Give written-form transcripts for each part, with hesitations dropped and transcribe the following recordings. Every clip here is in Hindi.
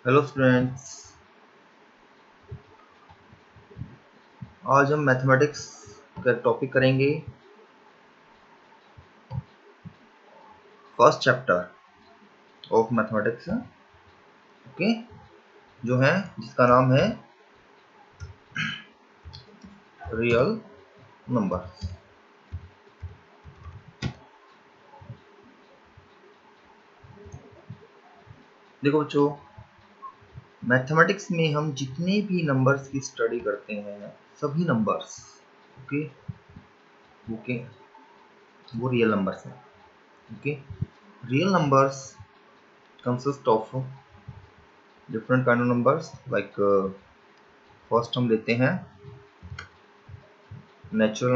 Hello students. आज हम मैथमेटिक्स का टॉपिक करेंगे। First chapter of mathematics, okay, जो है जिसका नाम है रियल नंबर। देखो बच्चों, मैथमेटिक्स में हम जितने भी नंबर्स की स्टडी करते हैं, सभी नंबर्स ओके ओके वो रियल नंबर्स हैं। Okay, real numbers consist of different kind of numbers. Like first हम लेते हैं natural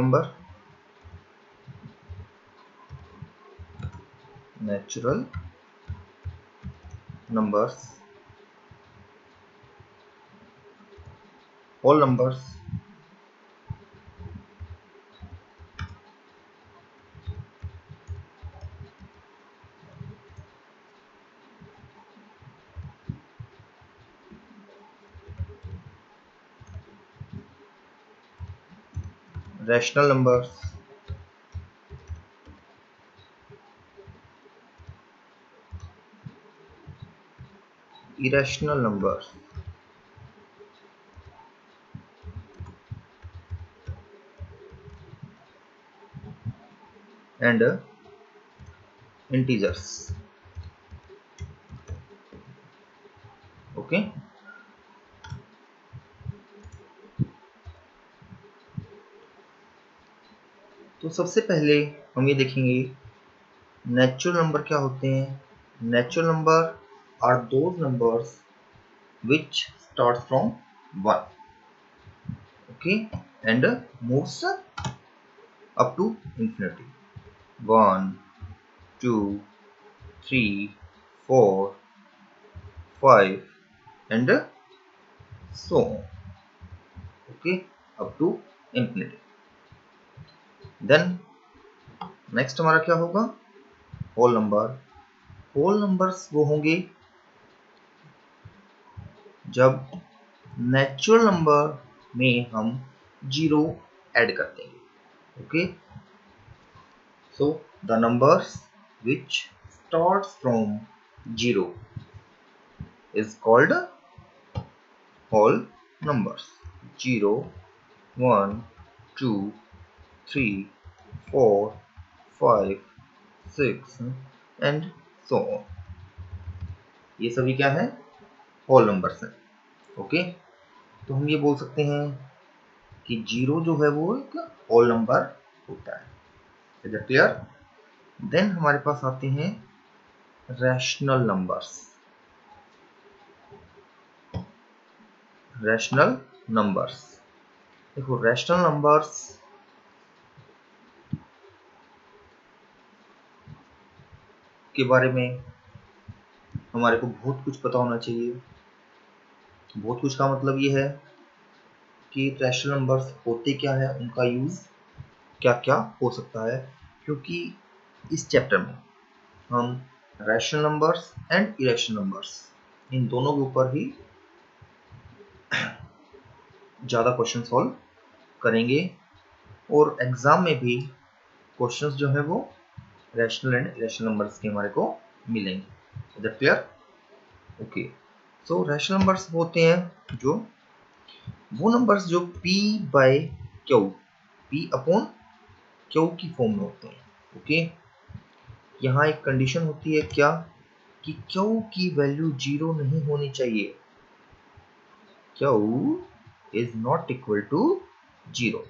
numbers, whole numbers, rational numbers, irrational numbers, and integers। Okay, तो सबसे पहले हम ये देखेंगे नेचुरल नंबर क्या होते हैं। Natural number are those numbers which starts from 1, okay, and moves up to infinity। 1 2 3 4 5 and so on, okay, up to infinity। Then next हमारा क्या होगा, होल नंबर। होल नंबर्स वो होंगे जब नेचुरल नंबर में हम जीरो ऐड कर देंगे। Okay, so the numbers which starts from zero is called whole numbers. 0 1 2 3 4 5 6 and so on, ये सभी क्या है, होल नंबर्स हैं। ओके, तो हम ये बोल सकते हैं कि जीरो जो है वो एक होल नंबर होता है। Is it clear? देन हमारे पास आते हैं रैशनल नंबर्स। रैशनल नंबर्स, देखो रैशनल नंबर्स के बारे में हमारे को बहुत कुछ पता होना चाहिए। बहुत कुछ का मतलब ये है कि रैशनल नंबर्स होते क्या है, उनका यूज क्या क्या हो सकता है, क्योंकि इस चैप्टर में हम rational numbers and irrational numbers in दोनों के ऊपर ही ज़्यादा क्वेश्चन सॉल्व करेंगे, और एग्जाम में भी क्वेश्चंस जो है वो रैशनल एंड इरेशनल नंबर्स के हमारे को मिलेंगे। Is that clear? Okay, so rational numbers होते हैं जो वो नंबर्स जो p by q, p upon q की फॉर्म में होते हैं। ओके, यहाँ एक कंडीशन होती है क्या, कि क्यू की वैल्यू जीरो नहीं होनी चाहिए। Q is not equal to zero.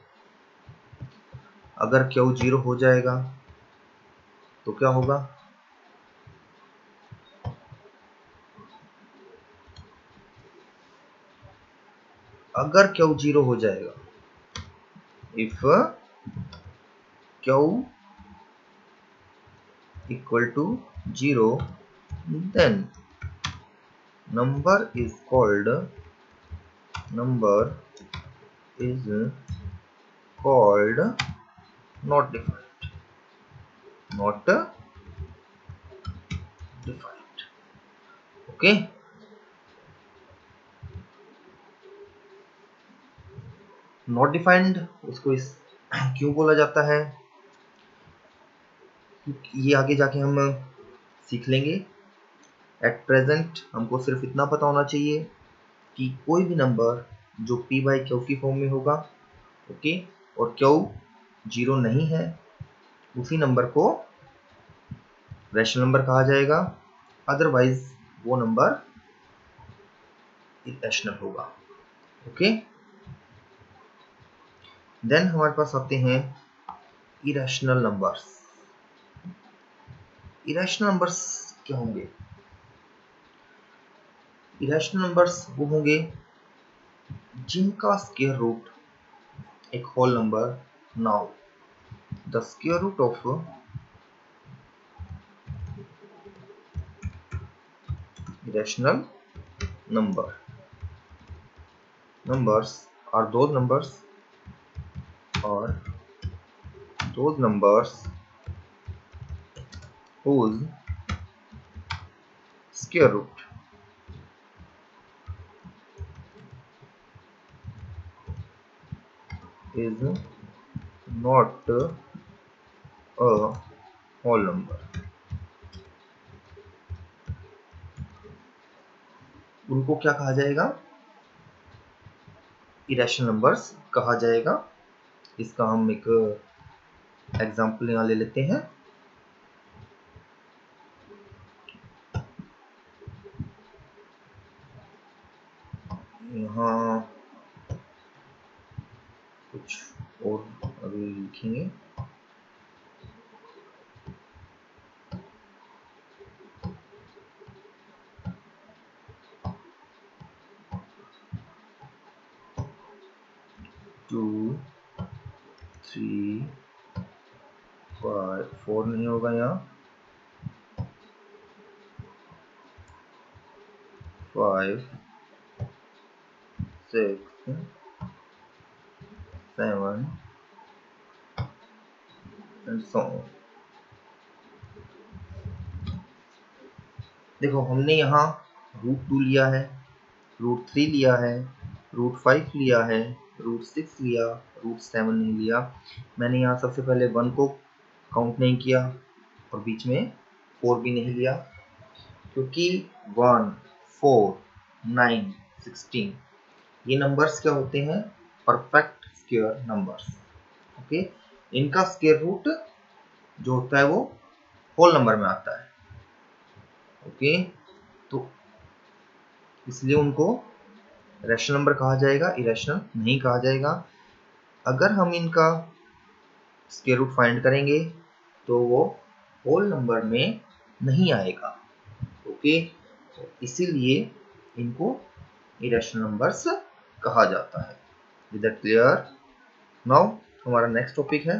अगर क्यू जीरो हो जाएगा तो क्या होगा, अगर क्यू जीरो हो जाएगा, if q equal to zero, then number is called not defined, not defined। okay, not defined उसको इस क्यों बोला जाता है, ये आगे जाके हम सीख लेंगे। एट प्रेजेंट हमको सिर्फ इतना पता होना चाहिए कि कोई भी नंबर जो p बाई क्यू की फॉर्म में होगा, ओके, और क्यू जीरो नहीं है, उसी नंबर को रैशनल नंबर कहा जाएगा, अदरवाइज वो नंबर इरेशनल होगा। ओके, देन हमारे पास आते हैं इरेशनल नंबर्स। इरेशनल नंबर्स क्या होंगे? इरेशनल नंबर्स वो होंगे जिनका स्क्वायर रूट एक whole number. Now the square root of irrational numbers are those numbers whose square root is not a whole number। उनको क्या कहा जाएगा? इरेशनल नंबर्स कहा जाएगा। इसका हम एक एग्जांपल यहाँ ले लेते हैं। यहाँ कुछ और अभी लिखेंगे। टू, थ्री, फाइव, फोर नहीं होगा यहाँ, 5, 6, 7 एंड सो ऑन। देखो हमने यहाँ √2 लिया है, √3 लिया है, √5 लिया है, √6 लिया, √7 नहीं लिया। मैंने यहाँ सबसे पहले 1 को काउंट नहीं किया और बीच में 4 भी नहीं लिया, क्योंकि 1, 4, 9, 16 ये नंबर्स क्या होते हैं? Perfect square numbers. ओके, इनका स्क्वायर रूट जो होता है वो होल नंबर में आता है। ओके, तो इसलिए उनको रैशनल नंबर कहा जाएगा, इरेशनल नहीं कहा जाएगा। अगर हम इनका स्क्वायर रूट फाइंड करेंगे तो वो होल नंबर में नहीं आएगा। ओके, इसीलिए इनको इरेशनल नंबर्स कहा जाता है। Is that clear? नाउ हमारा नेक्स्ट टॉपिक है,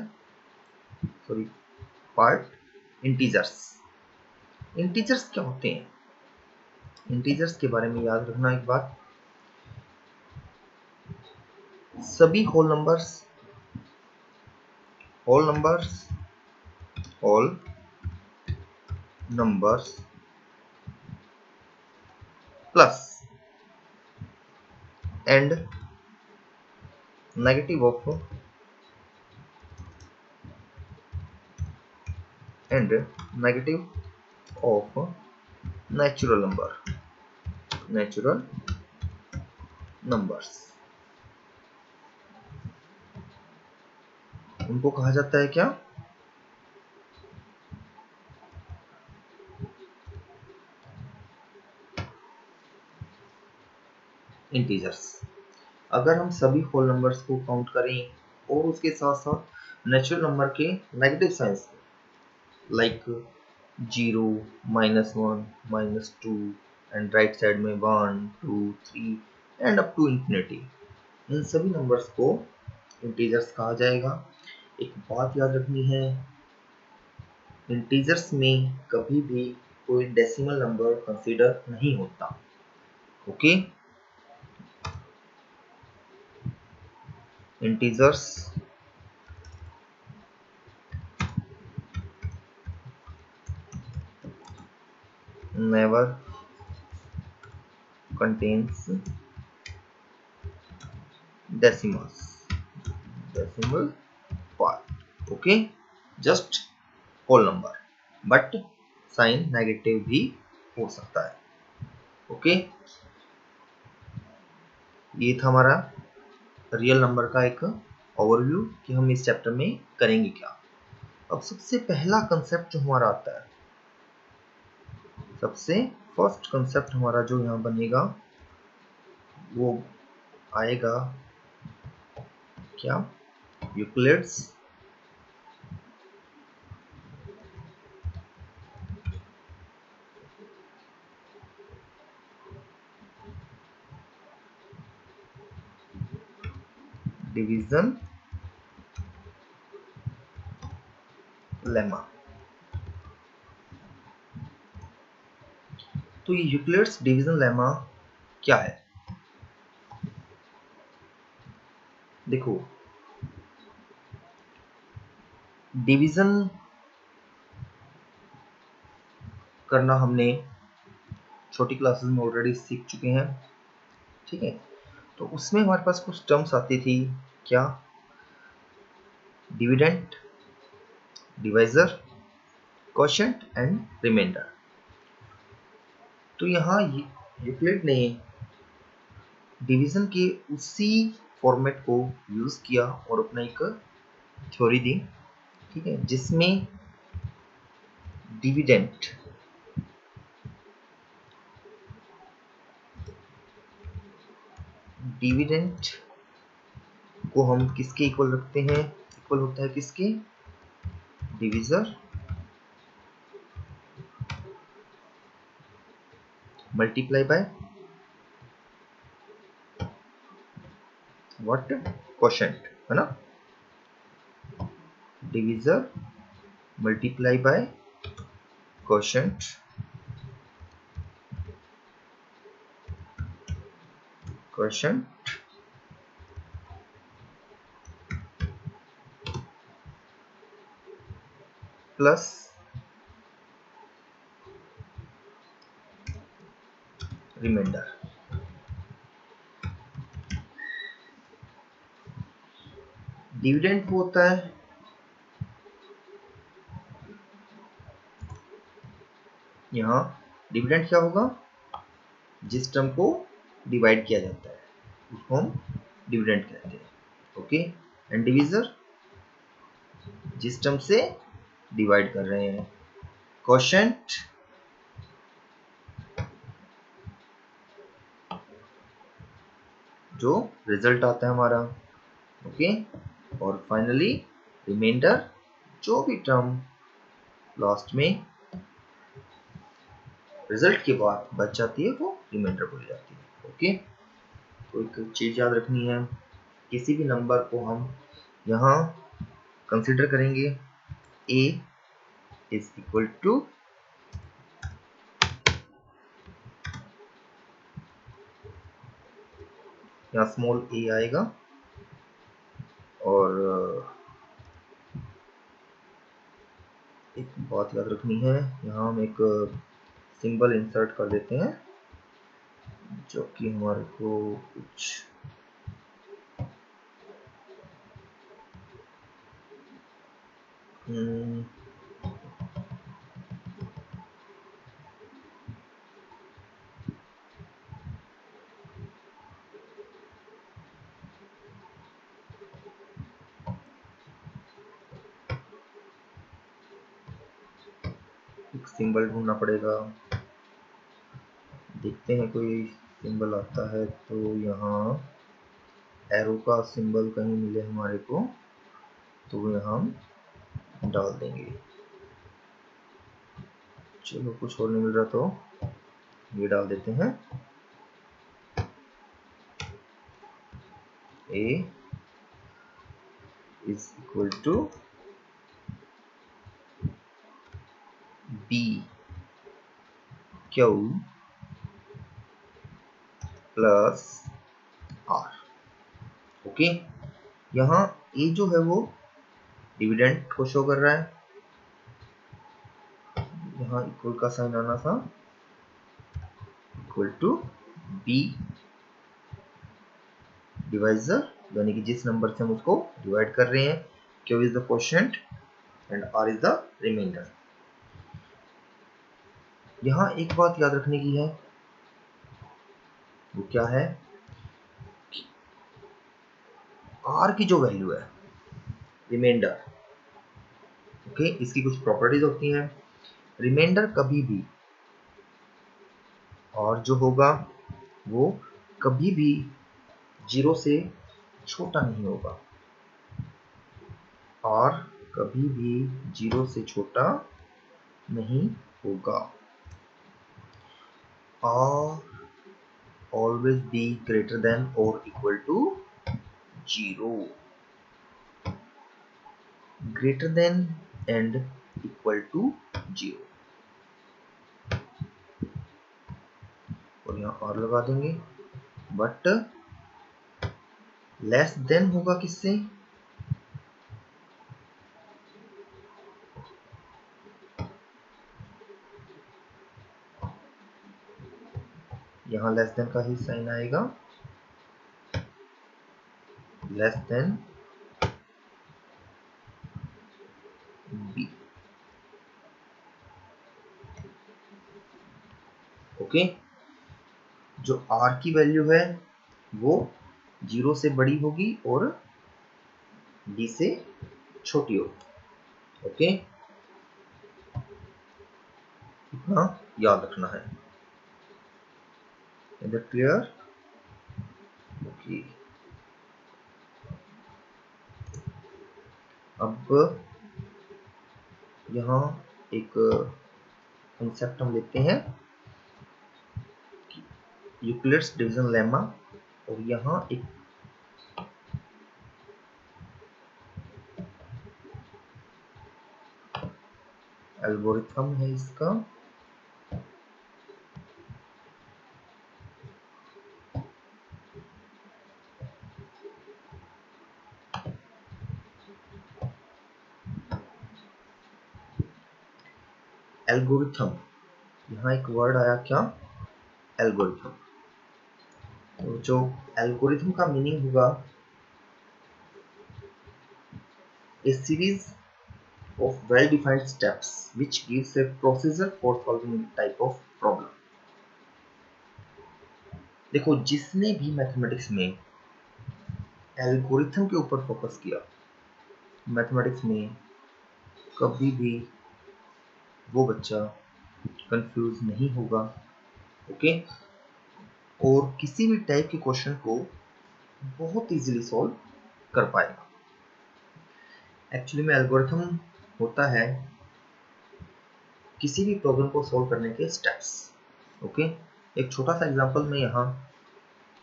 सॉरी पार्ट, इंटीजर्स। इंटीजर्स क्या होते हैं? इंटीजर्स के बारे में याद रखना एक बात, सभी whole numbers plus and negative of natural numbers, उनको कहा जाता है क्या? इंटीजर्स। अगर हम सभी होल नंबर्स को काउंट करें और उसके साथ साथ नेचुरल नंबर के negative science like 0, -1, -2 and right side में 1, 2, 3 एंड अप टू इंफिनिटी, इन सभी नंबर्स को इंटीजर्स कहा जाएगा। एक बात याद रखनी है, इंटीजर्स में कभी भी कोई डेसिमल नंबर कंसीडर नहीं होता। Okay, integers never contains decimals। Decimal part. Okay, just whole number, but sign negative भी हो सकता है। ओके, ये था हमारा रियल नंबर का एक ओवरव्यू कि हम इस चैप्टर में करेंगे क्या। अब सबसे पहला कंसेप्ट जो हमारा आता है, सबसे फर्स्ट कंसेप्ट हमारा जो यहाँ बनेगा वो आएगा क्या, यूक्लिड्स डिवीजन लेमा। तो ये यूक्लिड्स डिवीजन लेमा क्या है? देखो, डिवीजन करना हमने छोटी क्लासेस में ऑलरेडी सीख चुके हैं, ठीक है। तो उसमें हमारे पास कुछ टर्म्स आती थी, क्या, dividend, divisor, quotient and remainder. तो यहाँ यूक्लिड ने डिवीजन के उसी फॉर्मेट को यूज किया और अपना एक थ्योरी दी, ठीक है, जिसमें डिविडेंड को हम किसके इक्वल रखते हैं? इक्वल होता है किसके? Divisor multiply by what, quotient, है ना। Divisor multiply by quotient plus remainder. Dividend होता है यहाँ, डिविडेंड क्या होगा? जिस टर्म को डिवाइड किया जाता है उसको हम डिविडेंड कहते हैं। ओके, एंड डिविजर जिस टर्म से डिवाइड कर रहे हैं। क्वोशिएंट जो रिजल्ट आता है हमारा। ओके, और फाइनली रिमाइंडर, जो भी टर्म लास्ट में रिजल्ट के बाद बच जाती है वो रिमाइंडर बोली जाती है। ओके, तो एक चीज याद रखनी है, किसी भी नंबर को हम यहाँ कंसिडर करेंगे a इज इक्वल टू यहाँ स्मॉल a आएगा, और एक बात याद रखनी है, यहाँ हम एक सिंबल इंसर्ट कर देते हैं जो कि हमारे को कुछ एक सिंबल ढूंढना पड़ेगा। देखते हैं कोई सिंबल आता है तो यहाँ एरो का सिंबल कहीं मिले हमारे को तो यहाँ हम डाल देंगे। चलो, कुछ और नहीं मिल रहा तो ये डाल देते हैं, a is equal to b q plus r। Okay, यहाँ a जो है वो डिविडेंड को शो कर रहा है, यहाँ इक्वल का साइन आना था, इक्वल टू b डिवाइजर यानी कि जिस नंबर से हम उसको डिवाइड कर रहे हैं। Q is the quotient and R is the remainder. यहां एक बात याद रखने की है, वो क्या है, R की जो वैल्यू है रिमाइंडर, ओके, इसकी कुछ प्रॉपर्टीज होती हैं। रिमाइंडर कभी भी, और जो होगा वो कभी भी 0 से छोटा नहीं होगा, और कभी भी 0 से छोटा नहीं होगा, और always be greater than or equal to 0, greater than and equal to 0, और यहाँ और लगा देंगे। बट लेस देन होगा किससे, यहाँ लेस देन का ही साइन आएगा, लेस देन b, ओके। जो r की वैल्यू है वो 0 से बड़ी होगी और b से छोटी होगी, ओके, इतना याद रखना है। Is that clear? ओके, अब यहाँ एक कंसेप्ट हम लेते हैं, यूक्लिड्स डिवीजन लेमा, और यहाँ एक एल्गोरिथम है इसका। एल्गोरिथम, यहाँ एक वर्ड आया क्या, एल्गोरिथम। तो जो एल्गोरिथम का मीनिंग होगा, a series of well defined steps which gives a procedure for solving type of problem। देखो, जिसने भी मैथमेटिक्स में एल्गोरिथम के ऊपर फोकस किया, मैथमेटिक्स में कभी भी वो बच्चा कंफ्यूज नहीं होगा, ओके, और किसी भी टाइप के क्वेश्चन को बहुत इजीली सॉल्व कर पाएगा। एक्चुअली में एल्गोरिथम होता है किसी भी प्रॉब्लम को सॉल्व करने के स्टेप्स, ओके। एक छोटा सा एग्जांपल मैं यहाँ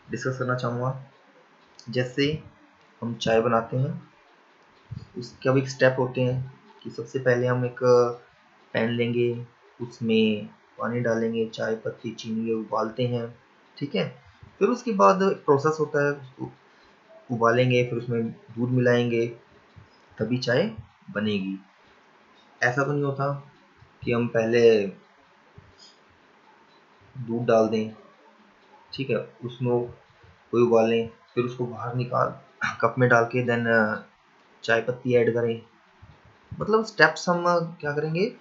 डिस्कस करना चाहूँगा। जैसे हम चाय बनाते हैं, उसके अब एक स्टेप होते हैं कि सबसे पहले हम एक पैन लेंगे, उसमें पानी डालेंगे, चाय पत्ती, चीनी ये उबालते हैं, ठीक है। फिर उसके बाद एक प्रोसेस होता है, उसको उबालेंगे, फिर उसमें दूध मिलाएंगे, तभी चाय बनेगी। ऐसा तो नहीं होता कि हम पहले दूध डाल दें, ठीक है, उसमें कोई उबालें, फिर उसको बाहर निकाल कप में डाल के देन चाय पत्ती ऐड करें। मतलब स्टेप्स हम क्या करेंगे,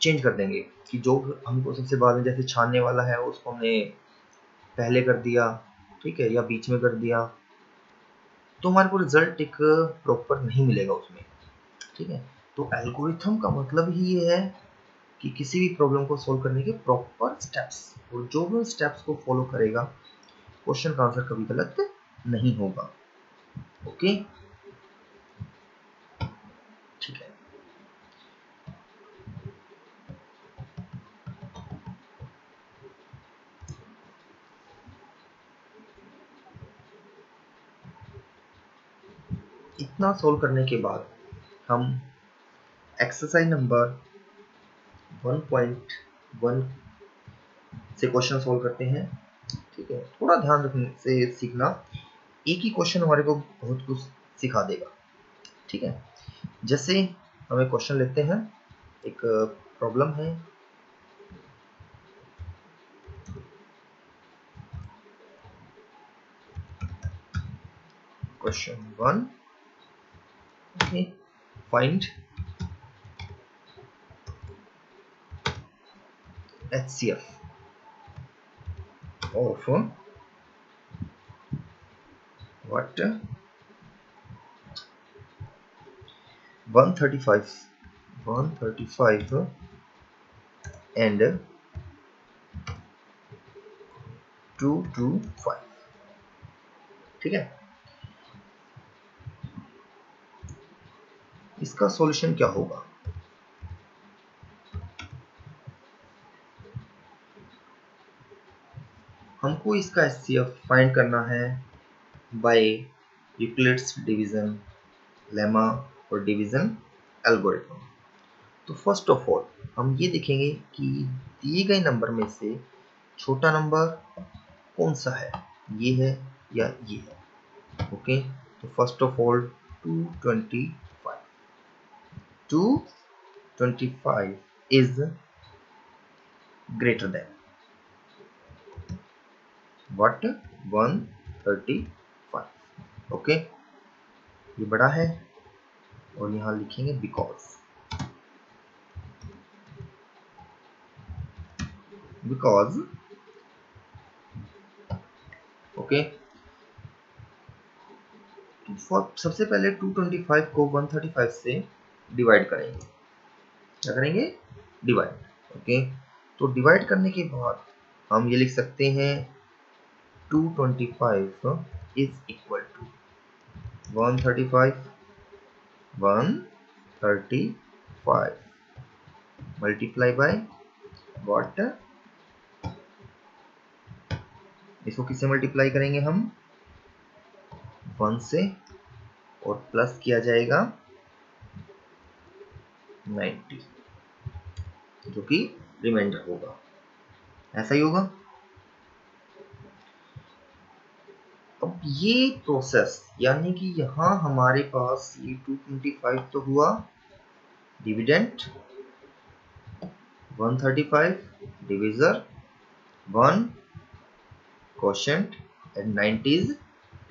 चेंज कर देंगे कि जो हमको सबसे बाद में, जैसे छानने वाला है उसको हमने पहले कर दिया, ठीक है, या बीच में कर दिया, तो हमारे को रिजल्ट एक प्रॉपर नहीं मिलेगा उसमें, ठीक है। तो एल्गोरिथम का मतलब ही ये है कि किसी भी प्रॉब्लम को सॉल्व करने के प्रॉपर स्टेप्स, और जो भी स्टेप्स को फॉलो करेगा क्वेश्चन का आंसर कभी गलत नहीं होगा, ओके, ठीक है। इतना सॉल्व करने के बाद हम एक्सरसाइज नंबर 1.1 से क्वेश्चन सॉल्व करते हैं, ठीक है। थोड़ा ध्यान रखने से सीखना, एक ही क्वेश्चन हमारे को बहुत कुछ सिखा देगा, ठीक है। जैसे हम एक क्वेश्चन लेते हैं, एक प्रॉब्लम है, question 1. Okay, find HCF of what 135 and 225. ठीक है, इसका सॉल्यूशन क्या होगा? हमको इसका HCF फाइंड करना है बाय यूक्लिड्स डिवीजन लेमा और डिवीजन एल्गोरिथम. तो फर्स्ट ऑफ ऑल हम ये देखेंगे कि दिए गए नंबर में से छोटा नंबर कौन सा है, ये है या ये है. ओके, तो first of all 225 is greater than what 135. Okay, ये बड़ा है और यहां लिखेंगे बिकॉज ओके. सबसे पहले 225 को 135 से डिवाइड करेंगे. क्या करेंगे? डिवाइड. ओके, तो डिवाइड करने के बाद हम ये लिख सकते हैं 225 is equal to 135 multiply by what, इसको किससे मल्टीप्लाई करेंगे हम? 1 से, और प्लस किया जाएगा 90 जो कि रिमाइंडर होगा. ऐसा ही होगा. अब ये प्रोसेस यानी कि यहां हमारे पास ये 225 तो हुआ dividend, 135 divisor, 1 quotient and 90 is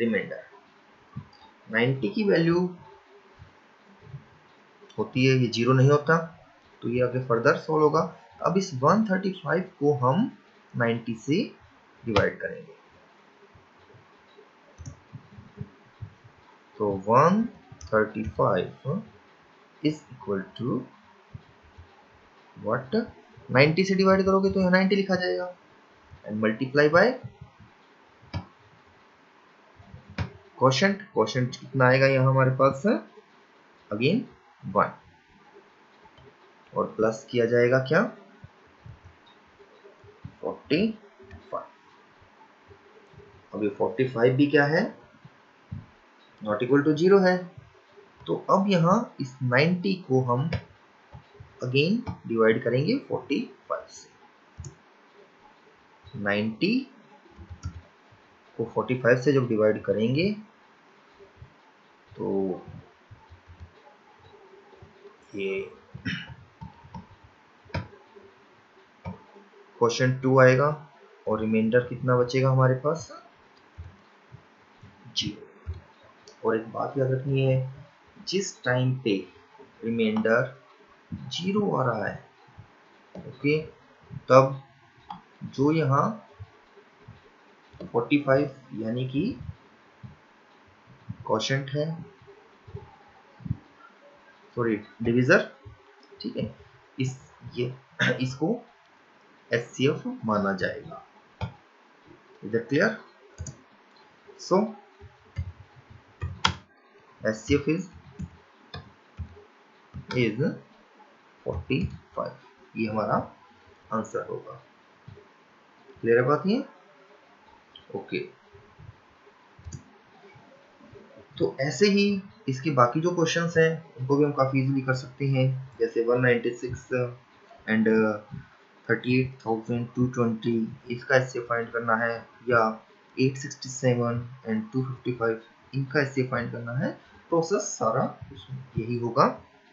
remainder. 90 की वैल्यू होती है, ये जीरो नहीं होता, तो ये आगे फर्दर सोल्व होगा. अब इस 135 को हम 90 से डिवाइड करेंगे. तो 135 इज इक्वल टू व्हाट, 90 से डिवाइड करोगे तो यहाँ 90 लिखा जाएगा and multiply by quotient. Quotient कितना आएगा यहाँ हमारे पास? अगेन 1, और प्लस किया जाएगा क्या? 45. अब ये 45 भी क्या है? नॉट इक्वल टू 0 है. तो अब यहाँ इस 90 को हम अगेन डिवाइड करेंगे 45 से. 90 को 45 से जब डिवाइड करेंगे तो ये क्वोशिएंट 2 आएगा और रिमाइंडर कितना बचेगा हमारे पास? 0. और एक बात याद रखनी है, जिस टाइम पे रिमाइंडर 0 आ रहा है, ओके, तब जो यहाँ 45 यानी कि क्वोशिएंट है, सॉरी डिविजर, ठीक है, इसको HCF माना जाएगा. Is it clear? So HCF is 45. ये हमारा आंसर होगा. क्लियर है बात ये? ओके. तो ऐसे ही इसके बाकी जो क्वेश्चंस हैं उनको भी हम काफी इजीली कर सकते हैं. जैसे 196 एंड 38,220 इसका HCF फाइंड करना है, या 867 एंड 255 इनका HCF फाइंड करना है. प्रोसेस सारा यही होगा,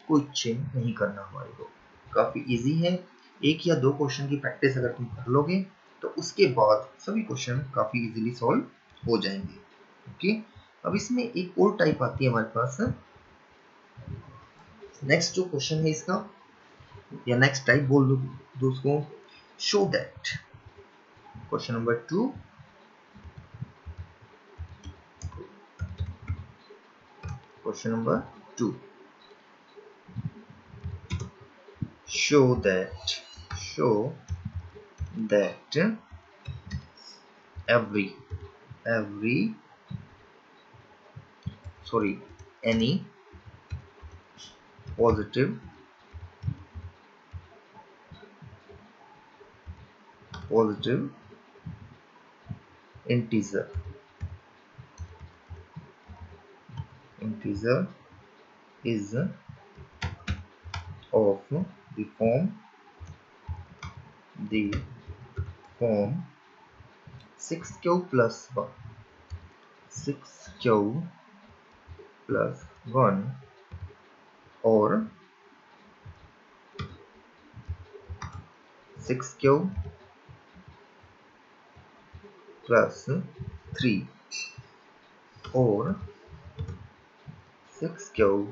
कोई चेंज नहीं करना हमारे को. काफी इजी है. एक या दो क्वेश्चन की प्रैक्टिस अगर तुम कर लोगे तो उसके बाद सभी क्वेश्चन काफी इजीली सॉल्व हो जाएंगे. ओके, अब इसमें एक और टाइप आती है हमारे पास। नेक्स्ट जो क्वेश्चन है इसका, या नेक्स्ट टाइप बोल दो उसको, show that. Question number 2, question number 2, show that every any positive integer is of the form 6q plus 1, 6q plus 1 or 6q plus 3 or 6q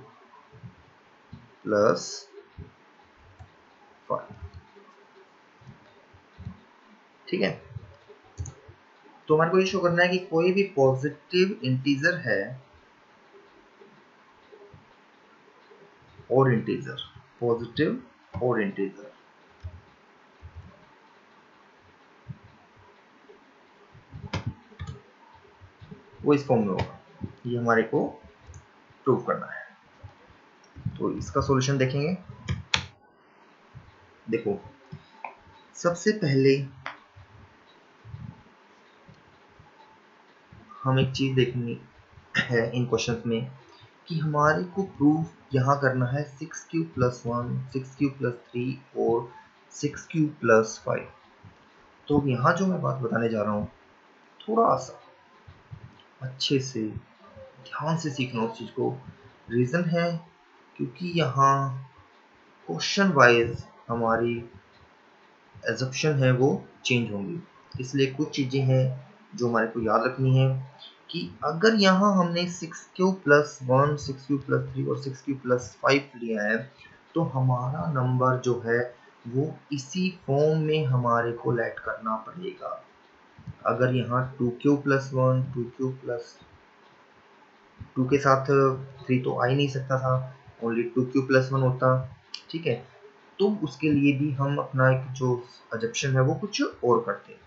plus 5। ठीक है, तो हमारे को ये शो करना है कि कोई भी पॉजिटिव इंटीजर है और इंटीजर, पॉजिटिव और इंटीजर, वो इस फॉर्म में होगा, ये हमारे को प्रूव करना है। तो इसका सॉल्यूशन देखेंगे। देखो, सबसे पहले हम एक चीज देखनी है इन क्वेश्चंस में कि हमारे को प्रूफ यहाँ करना है 6q plus 1, 6q plus 3 और 6q plus 5। तो यहाँ जो मैं बात बताने जा रहा हूँ, थोड़ा सा अच्छे से ध्यान से सीखना उस चीज को। रीजन है क्योंकि यहाँ क्वेश्चन वाइज हमारी एजम्पशन है वो चेंज होंगी, इसलिए कुछ चीजें हैं जो हमारे को याद रखनी है कि अगर यहाँ हमने 6q plus 1, 6q plus 3 और 6q plus 5 लिया है, तो हमारा नंबर जो है वो इसी फॉर्म में हमारे को लेट करना पड़ेगा। अगर यहाँ 2q plus 1, 2q plus 2 के साथ 3 तो आ ही नहीं सकता था, ओनली 2q plus 1 होता। ठीक है, तो उसके लिए भी हम अपना एक जो अजप्शन है वो कुछ और करते हैं।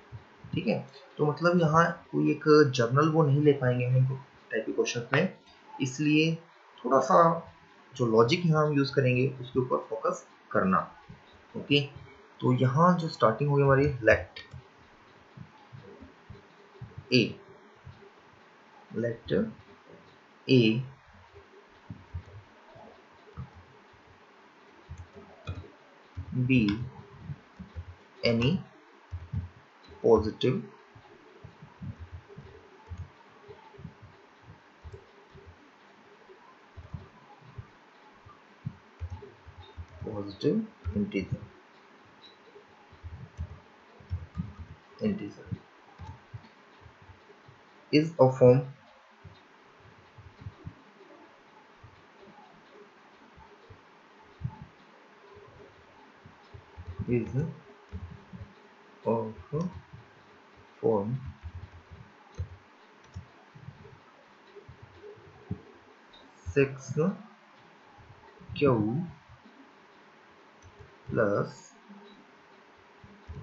ठीक है, तो मतलब यहाँ कोई एक जर्नल वो नहीं ले पाएंगे हम इनको टाइप के क्वेश्चन में, इसलिए थोड़ा सा जो लॉजिक यहाँ हम यूज करेंगे उसके ऊपर फोकस करना। ओके, तो यहाँ जो स्टार्टिंग होगी हमारी let a be any positive integer is a form of form 6q plus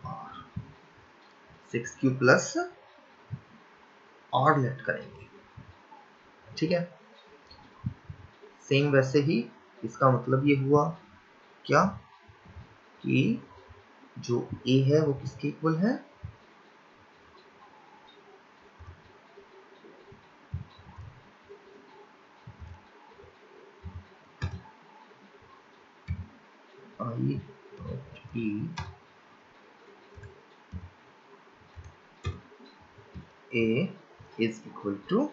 r, 6q plus r let करेंगे। ठीक है, सेम वैसे ही इसका मतलब ये हुआ क्या कि जो a है वो किसके इक्वल है, i of e a is equal to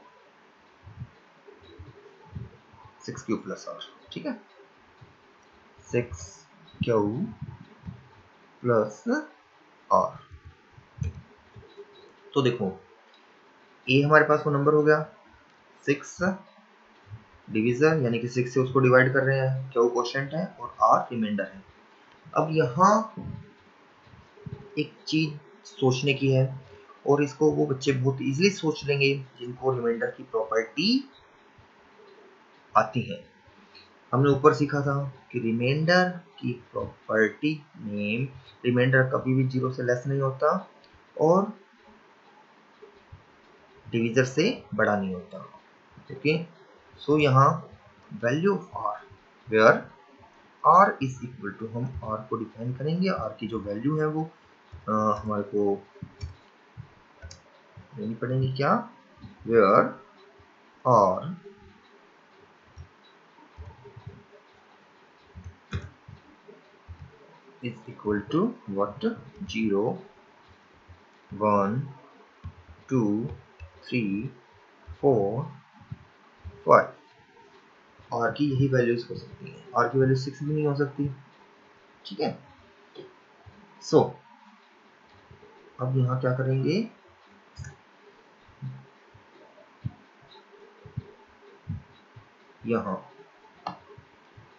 6q plus r। ठीक है, 6q plus r। तो देखो, a हमारे पास वो नंबर हो गया, 6 डिविजन यानी कि 6 से उसको डिवाइड कर रहे हैं, क्या वो क्वोशिएंट है और r रिमाइंडर है। अब यहाँ एक चीज सोचने की है और इसको वो बच्चे बहुत इजीली सोच लेंगे जिनको रिमाइंडर की प्रॉपर्टी आती है। हमने ऊपर सीखा था कि रिमाइंडर की प्रॉपर्टी में रिमाइंडर कभी भी 0 से लेस नहीं होता और डिविजर से बड़ा नहीं होता। ओके, सो यहाँ value of r where r is equal to, हम r को डिफाइन करेंगे, r की जो वैल्यू है वो हमारे को लेनी पड़ेगी, क्या, where r is equal to what, 0 1 2 3 4 5। r की यही वैल्यूज हो सकती है, r की वैल्यू 6 भी नहीं हो सकती। ठीक है, सो अब यहाँ क्या करेंगे, यहाँ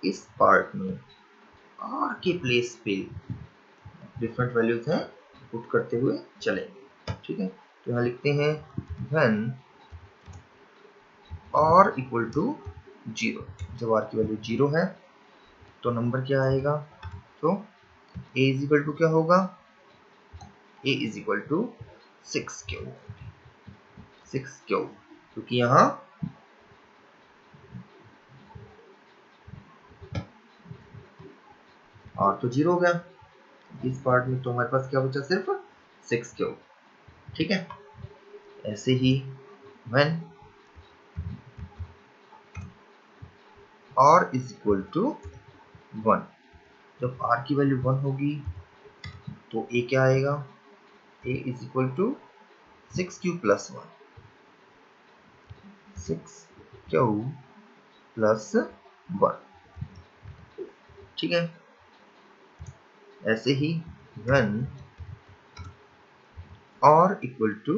इस पार्ट में r के प्लेस पे डिफरेंट वैल्यूज हैं पुट करते हुए चलेंगे। ठीक है, तो यहाँ लिखते हैं व्हेन r इक्वल टू 0, जब r की वैल्यू 0 है तो नंबर क्या आएगा, तो a इज इक्वल टू क्या होगा, a is equal to 6q, 6q, क्योंकि यहाँ r तो 0 हो गया इस पार्ट में, तो हमारे पास क्या बचा, सिर्फ 6q। ठीक है, ऐसे ही when r is equal to 1, जब r की वैल्यू 1 होगी तो a क्या आएगा, a is equal to 6q plus 1, 6q plus 1। ठीक है, ऐसे ही when r equal to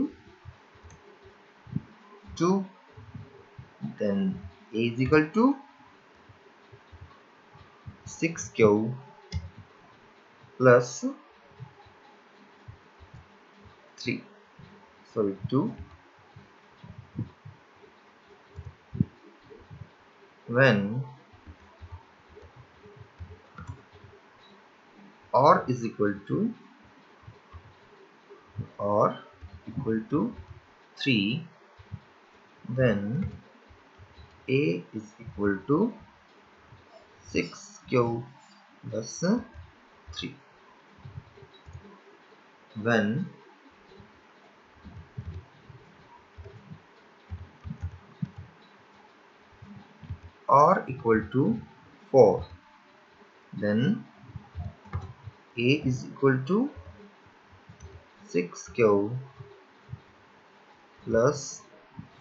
2, then a is equal to 6q plus 3, sorry 2, when r is equal to 3, then a is equal to 6q plus 3, when r equal to 4, then a is equal to 6q plus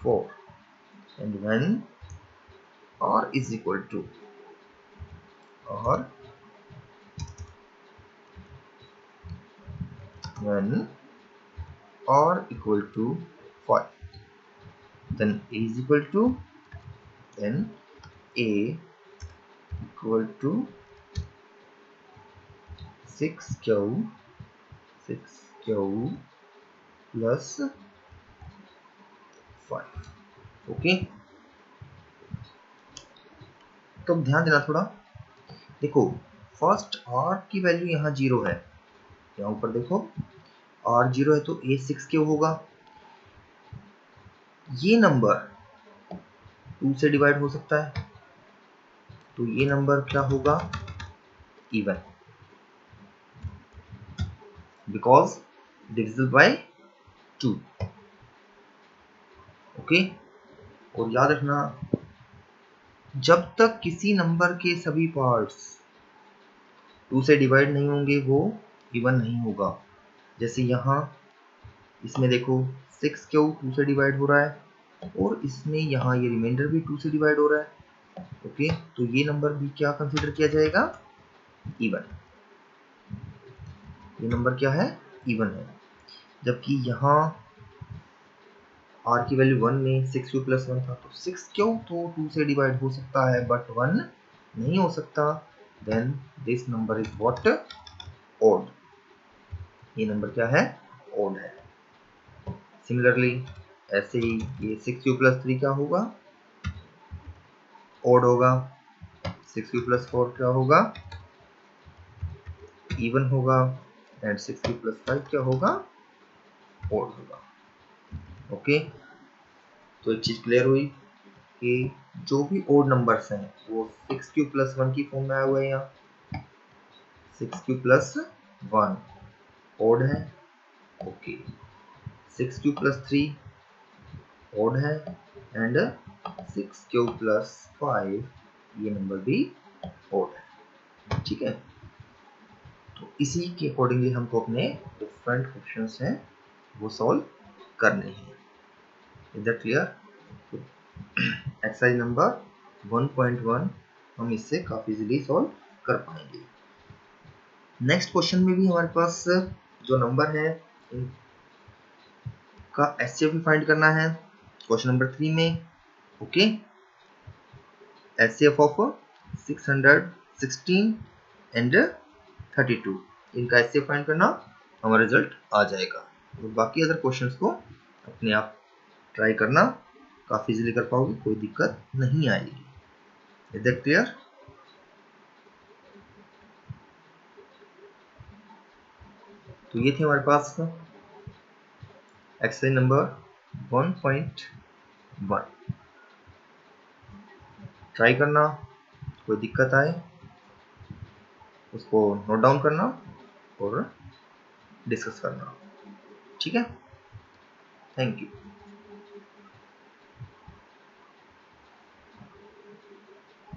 4, and when r is equal to when r equal to 5, then a is equal to, then a equal to 6q plus 5। Okay, तो ध्यान देना थोड़ा, देखो फर्स्ट r की वैल्यू यहाँ 0 है, यहाँ ऊपर देखो r 0 है तो a 6q होगा, ये नंबर 2 से डिवाइड हो सकता है तो ये नंबर क्या होगा, even, because divisible by 2। Okay, और याद रखना जब तक किसी नंबर के सभी पार्ट्स 2 से डिवाइड नहीं होंगे वो इवन नहीं होगा। जैसे यहाँ इसमें देखो 6q 2 से डिवाइड हो रहा है और इसमें यहाँ ये रिमाइंडर भी 2 से डिवाइड हो रहा है। ओके, तो ये नंबर भी क्या कंसीडर किया जाएगा, इवन, ये नंबर क्या है, इवन है। जबकि यहाँ r की वैल्यू 1 में 6q + 1 था, तो 6q तो 2 से डिवाइड हो सकता है बट 1 नहीं हो सकता। Then this number is what? Odd. ये नंबर क्या है? ओड है। सिमिलरली ऐसे ही ये 6q + 3 क्या होगा? ओड होगा। 6q + 4 क्या होगा? इवन होगा। एंड 6q + 5 क्या होगा? ओड होगा। ओके, तो एक चीज क्लियर हुई कि जो भी ओड नंबर्स हैं वो 6q + 1 की फॉर्म में आए हुए हैं। यहाँ 6q + 1 ओड है। ओके, 6q + 3 ओड है एंड 6q + 5 ये नंबर भी ओड है। ठीक है, तो इसी के अकॉर्डिंगली हमको अपने डिफरेंट क्वेश्चंस हैं वो सॉल्व करने हैं। Is that clear? Exercise number 1.1 हम इससे काफी इजीली सॉल्व कर पाएंगे। नेक्स्ट क्वेश्चन में भी हमारे पास जो नंबर है इनका एचसीएफ भी फाइंड करना है। क्वेश्चन नंबर 3 में ओके, एचसीएफ ऑफ 616 एंड 32 इनका एचसीएफ फाइंड करना, हमारा रिजल्ट आ जाएगा। और बाकी अदर क्वेश्चंस को अपने आप ट्राई करना, काफी इजीली कर पाओगे, कोई दिक्कत नहीं आएगी। Is that clear? तो ये थे हमारे पास एक्सरसाइज नंबर 1.1। ट्राई करना, कोई दिक्कत आए उसको नोट डाउन करना और डिस्कस करना। ठीक है, थैंक यू।